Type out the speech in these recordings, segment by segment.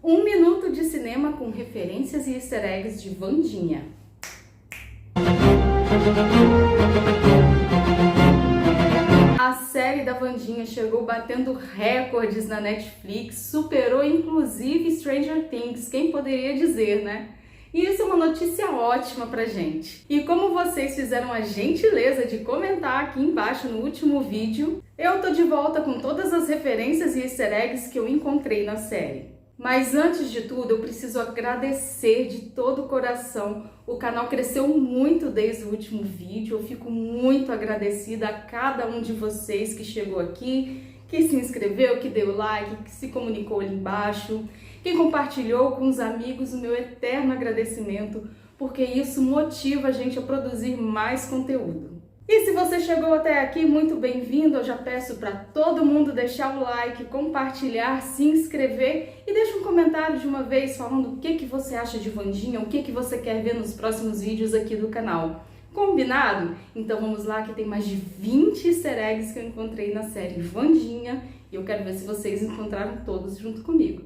Um minuto de cinema com referências e easter eggs de Wandinha. A série da Wandinha chegou batendo recordes na Netflix, superou inclusive Stranger Things, quem poderia dizer, né? E isso é uma notícia ótima pra gente. E como vocês fizeram a gentileza de comentar aqui embaixo no último vídeo, eu tô de volta com todas as referências e easter eggs que eu encontrei na série. Mas antes de tudo, eu preciso agradecer de todo o coração. O canal cresceu muito desde o último vídeo. Eu fico muito agradecida a cada um de vocês que chegou aqui, que se inscreveu, que deu like, que se comunicou ali embaixo, quem compartilhou com os amigos. O meu eterno agradecimento, porque isso motiva a gente a produzir mais conteúdo. E se você chegou até aqui, muito bem-vindo. Eu já peço para todo mundo deixar o like, compartilhar, se inscrever e deixa um comentário de uma vez falando o que você acha de Wandinha, o que você quer ver nos próximos vídeos aqui do canal. Combinado? Então vamos lá, que tem mais de 20 easter eggs que eu encontrei na série Wandinha e eu quero ver se vocês encontraram todos junto comigo.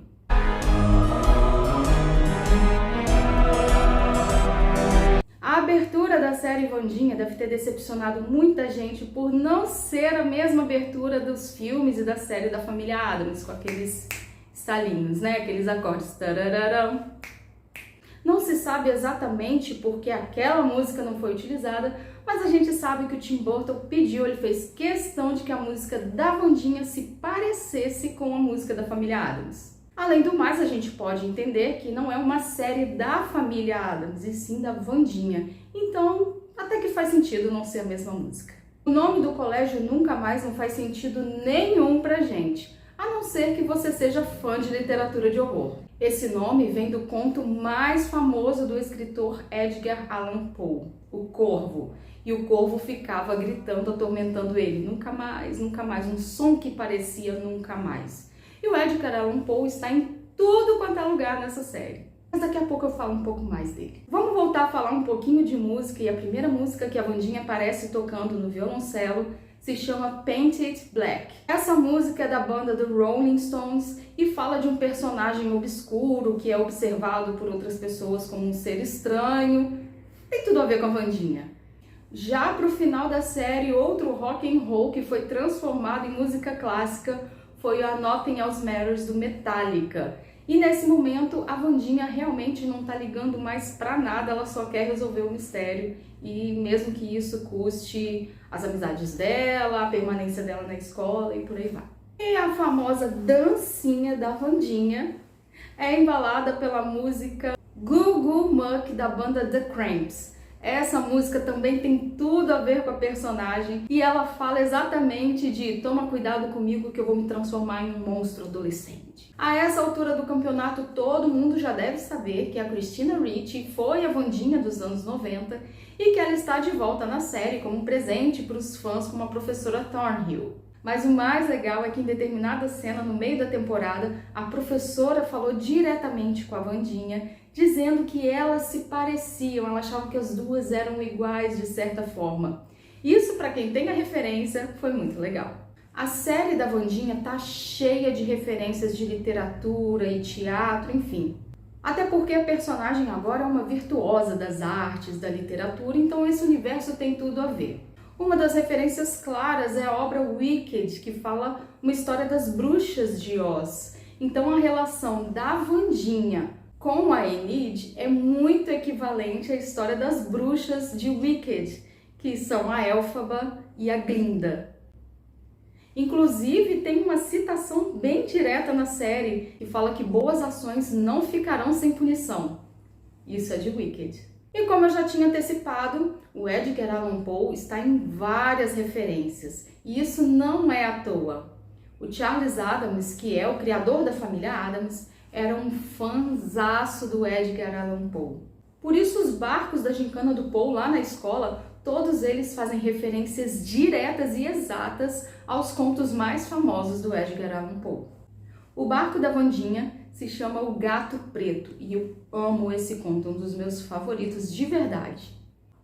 A abertura da série Wandinha deve ter decepcionado muita gente por não ser a mesma abertura dos filmes e da série da família Addams, com aqueles estalinhos, né? Aqueles acordes. Tarararam. Não se sabe exatamente por que aquela música não foi utilizada, mas a gente sabe que o Tim Burton pediu, ele fez questão de que a música da Wandinha se parecesse com a música da família Addams. Além do mais, a gente pode entender que não é uma série da família Addams, e sim da Wandinha. Então, até que faz sentido não ser a mesma música. O nome do colégio Nunca Mais não faz sentido nenhum pra gente, a não ser que você seja fã de literatura de horror. Esse nome vem do conto mais famoso do escritor Edgar Allan Poe, O Corvo. E o corvo ficava gritando, atormentando ele, nunca mais, um som que parecia nunca mais. E o Edgar Allan Poe está em tudo quanto é lugar nessa série. Mas daqui a pouco eu falo um pouco mais dele. Vamos voltar a falar um pouquinho de música, e a primeira música que a Wandinha aparece tocando no violoncelo se chama Painted Black. Essa música é da banda do Rolling Stones e fala de um personagem obscuro que é observado por outras pessoas como um ser estranho. Tem tudo a ver com a Wandinha. Já para o final da série, outro rock and roll que foi transformado em música clássica foi a Nothing Else Matters do Metallica. E nesse momento a Wandinha realmente não tá ligando mais pra nada, ela só quer resolver o mistério, e mesmo que isso custe as amizades dela, a permanência dela na escola e por aí vai. E a famosa dancinha da Wandinha é embalada pela música Goo Goo Muck da banda The Cramps. Essa música também tem tudo a ver com a personagem e ela fala exatamente de toma cuidado comigo que eu vou me transformar em um monstro adolescente. A essa altura do campeonato todo mundo já deve saber que a Christina Ricci foi a Wandinha dos anos 90 e que ela está de volta na série como um presente para os fãs como a professora Thornhill. Mas o mais legal é que em determinada cena no meio da temporada, a professora falou diretamente com a Wandinha, dizendo que elas se pareciam, ela achava que as duas eram iguais de certa forma. Isso, para quem tem a referência, foi muito legal. A série da Wandinha tá cheia de referências de literatura e teatro, enfim. Até porque a personagem agora é uma virtuosa das artes, da literatura, então esse universo tem tudo a ver. Uma das referências claras é a obra Wicked, que fala uma história das bruxas de Oz. Então a relação da Wandinha com a Enid é muito equivalente à história das bruxas de Wicked, que são a Elphaba e a Glinda. Inclusive tem uma citação bem direta na série que fala que boas ações não ficarão sem punição. Isso é de Wicked. E como eu já tinha antecipado, o Edgar Allan Poe está em várias referências, e isso não é à toa. O Charles Addams, que é o criador da família Addams, era um fãzaço do Edgar Allan Poe. Por isso os barcos da gincana do Poe lá na escola, todos eles fazem referências diretas e exatas aos contos mais famosos do Edgar Allan Poe. O barco da Wandinha se chama O Gato Preto e eu amo esse conto, um dos meus favoritos de verdade.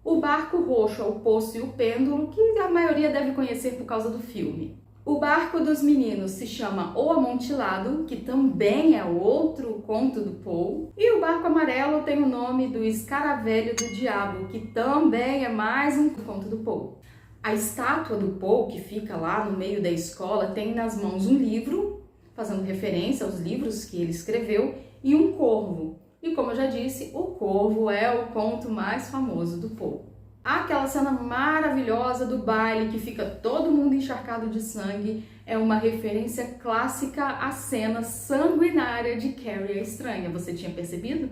O barco roxo é o Poço e o Pêndulo, que a maioria deve conhecer por causa do filme. O barco dos meninos se chama O Amontilado, que também é outro conto do Paul. E o barco amarelo tem o nome do Escaravelho do Diabo, que também é mais um conto do Paul. A estátua do Paul, que fica lá no meio da escola, tem nas mãos um livro, fazendo referência aos livros que ele escreveu, e um corvo. E como eu já disse, o corvo é o conto mais famoso do Paul. Há aquela cena maravilhosa do baile que fica todo mundo encharcado de sangue, é uma referência clássica à cena sanguinária de Carrie a Estranha. Você tinha percebido?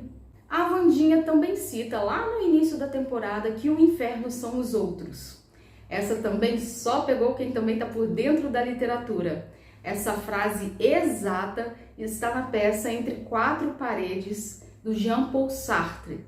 A Wandinha também cita lá no início da temporada que o inferno são os outros. Essa também só pegou quem também está por dentro da literatura. Essa frase exata está na peça Entre Quatro Paredes, do Jean-Paul Sartre.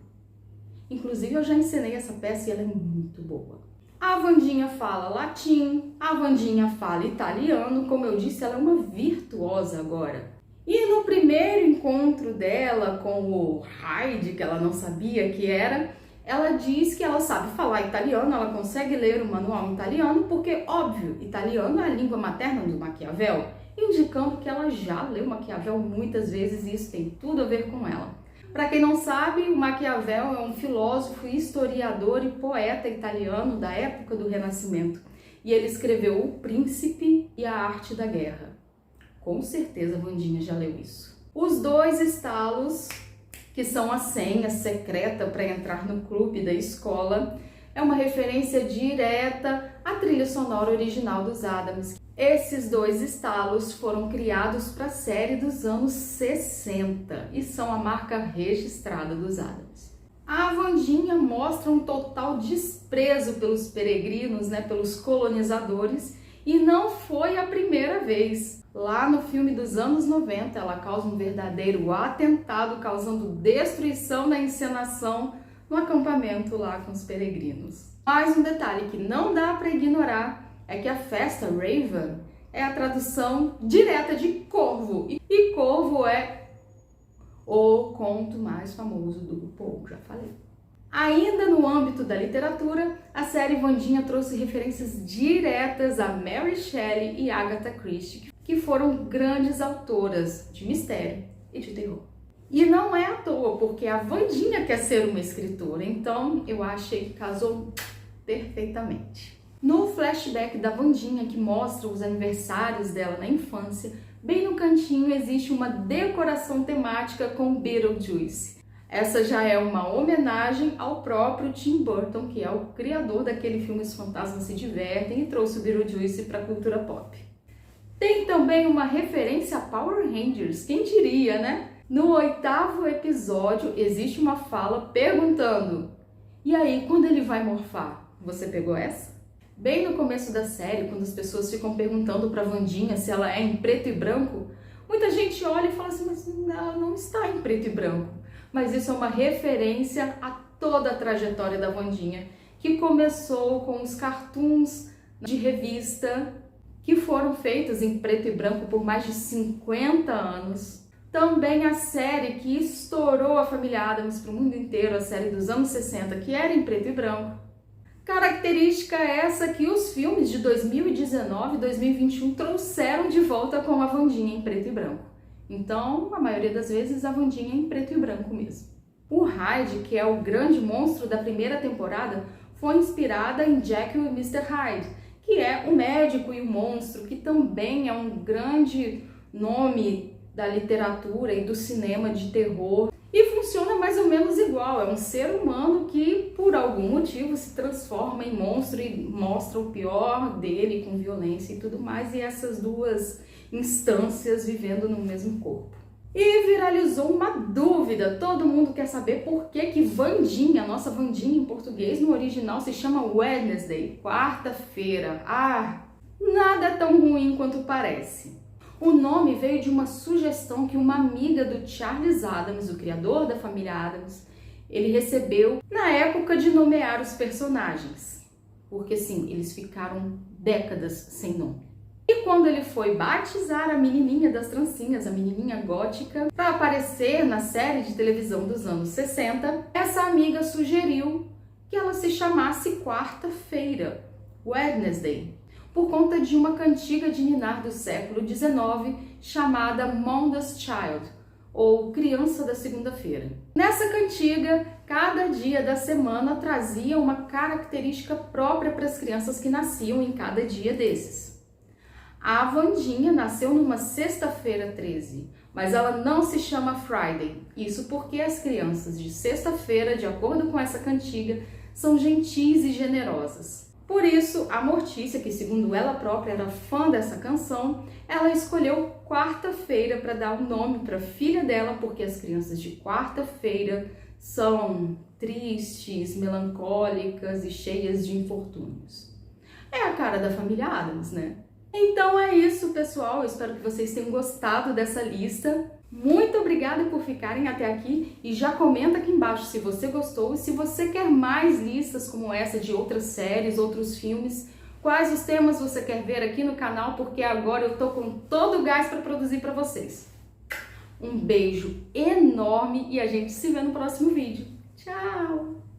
Inclusive, eu já ensinei essa peça e ela é muito boa. A Wandinha fala latim, a Wandinha fala italiano, como eu disse, ela é uma virtuosa agora. E no primeiro encontro dela com o Hyde, que ela não sabia que era, ela diz que ela sabe falar italiano, ela consegue ler o manual em italiano, porque, óbvio, italiano é a língua materna do Maquiavel, indicando que ela já leu Maquiavel muitas vezes e isso tem tudo a ver com ela. Para quem não sabe, o Maquiavel é um filósofo, historiador e poeta italiano da época do Renascimento. E ele escreveu O Príncipe e a Arte da Guerra. Com certeza a Wandinha já leu isso. Os dois estalos, que são a senha secreta para entrar no clube da escola, é uma referência direta à trilha sonora original dos Addams. Esses dois estalos foram criados para a série dos anos 60 e são a marca registrada dos Addams. A Wandinha mostra um total desprezo pelos peregrinos, pelos colonizadores, e não foi a primeira vez. Lá no filme dos anos 90, ela causa um verdadeiro atentado, causando destruição na encenação no acampamento lá com os peregrinos. Mais um detalhe que não dá para ignorar é que a festa Raven é a tradução direta de corvo. E corvo é o conto mais famoso do Paul, já falei. Ainda no âmbito da literatura, a série Wandinha trouxe referências diretas a Mary Shelley e Agatha Christie, que foram grandes autoras de mistério e de terror. E não é à toa, porque a Wandinha quer ser uma escritora, então eu achei que casou perfeitamente. No flashback da Wandinha, que mostra os aniversários dela na infância, bem no cantinho existe uma decoração temática com Beetlejuice. Essa já é uma homenagem ao próprio Tim Burton, que é o criador daquele filme Os Fantasmas se Divertem e trouxe o Beetlejuice para a cultura pop. Tem também uma referência a Power Rangers, quem diria, né? No 8º episódio existe uma fala perguntando: e aí, quando ele vai morfar? Você pegou essa? Bem no começo da série, quando as pessoas ficam perguntando para Wandinha se ela é em preto e branco, muita gente olha e fala assim, mas ela não está em preto e branco. Mas isso é uma referência a toda a trajetória da Wandinha, que começou com os cartoons de revista que foram feitos em preto e branco por mais de 50 anos. Também a série que estourou a família Addams para o mundo inteiro, a série dos anos 60, que era em preto e branco. Característica essa que os filmes de 2019 e 2021 trouxeram de volta com a Wandinha em preto e branco. Então, a maioria das vezes, a Wandinha é em preto e branco mesmo. O Hyde, que é o grande monstro da primeira temporada, foi inspirada em Jekyll e Mr. Hyde, que é o médico e o monstro, que também é um grande nome da literatura e do cinema de terror. E funciona mais ou menos igual, é um ser humano que, por algum motivo, se transforma em monstro e mostra o pior dele com violência e tudo mais, e essas duas instâncias vivendo no mesmo corpo. E viralizou uma dúvida, todo mundo quer saber por que Wandinha, nossa Wandinha em português, no original se chama Wednesday, quarta-feira. Ah, nada é tão ruim quanto parece. O nome veio de uma sugestão que uma amiga do Charles Addams, o criador da família Addams, ele recebeu na época de nomear os personagens. Porque sim, eles ficaram décadas sem nome. E quando ele foi batizar a menininha das trancinhas, a menininha gótica, para aparecer na série de televisão dos anos 60, essa amiga sugeriu que ela se chamasse Quarta-feira, Wednesday, por conta de uma cantiga de ninar do século XIX chamada Monda's Child, ou Criança da Segunda-feira. Nessa cantiga, cada dia da semana trazia uma característica própria para as crianças que nasciam em cada dia desses. A Wandinha nasceu numa sexta-feira 13, mas ela não se chama Friday. Isso porque as crianças de sexta-feira, de acordo com essa cantiga, são gentis e generosas. Por isso, a Mortícia, que segundo ela própria era fã dessa canção, ela escolheu quarta-feira para dar o nome para a filha dela, porque as crianças de quarta-feira são tristes, melancólicas e cheias de infortúnios. É a cara da família Addams, né? Então é isso, pessoal. Eu espero que vocês tenham gostado dessa lista. Muito obrigada por ficarem até aqui e já comenta aqui embaixo se você gostou e se você quer mais listas como essa de outras séries, outros filmes, quais os temas você quer ver aqui no canal, porque agora eu tô com todo o gás para produzir para vocês. Um beijo enorme e a gente se vê no próximo vídeo. Tchau!